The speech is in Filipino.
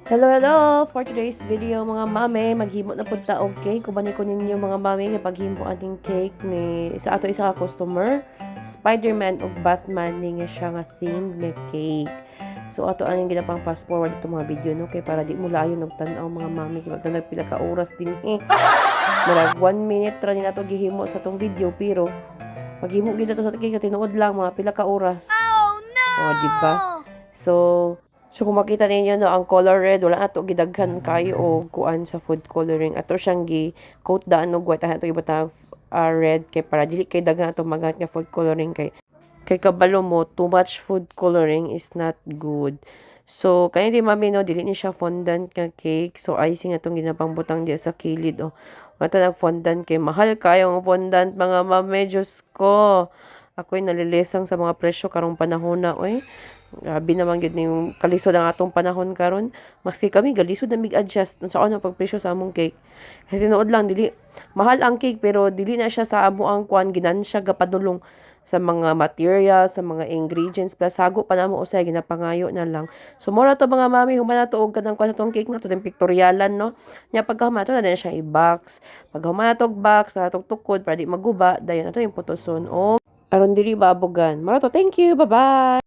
Hello! For today's video mga mami, maghimo na punta og cake. Kubani ko ninyo mga mami nga paghimo ating cake ni sa ato isa ka customer. Spider-Man ug Batman ni nga siya nga theme nga cake. So ato aning ginapang fast forward itong mga video no kay para di mo layon og tan-aw mga mami kay magtanag pila ka oras din Murag 1 minute ra ni nato gihimo sa tong video pero paghimo gyud nato sa cake tinuod lang mga pila ka oras. Oh no! Oh, di ba? So kung makita ninyo no, ang color red, wala na to gidaghan kayo o kuan sa food coloring. Ato siyang gi-coat daan og white. Ato ibutang red kay para dili kay daghan ato magat nga food coloring kay kabalo mo, too much food coloring is not good. So, kaya di mami no, dili ni siya fondant nga cake. So, icing atong ginapang butang diya sa kilid. Oh. Mata nag fondant kay mahal kayong fondant mga mami. Diyos ko. Ako'y nalilesang sa mga presyo karong panahon na. Oy. Grabe naman yun yung kalisod ang atong panahon karon. Maski kami galisod na mig-adjust sa ano pagpresyo sa among cake. Kasi tinuod lang dili mahal ang cake pero dili na siya sa amo ang kwan ginansya gapadulong sa mga materials, sa mga ingredients plus hago pa namo usay ginapangayo na lang. So mora to mga mami humana to og kanang kwan atong cake na to den pictorialan no. Nya pagkahuman to na din siya i-box. Pag humana to box na atong tukod para di maguba dayon ato yung putoson o aron dili babugan. Mora to, thank you. Bye-bye.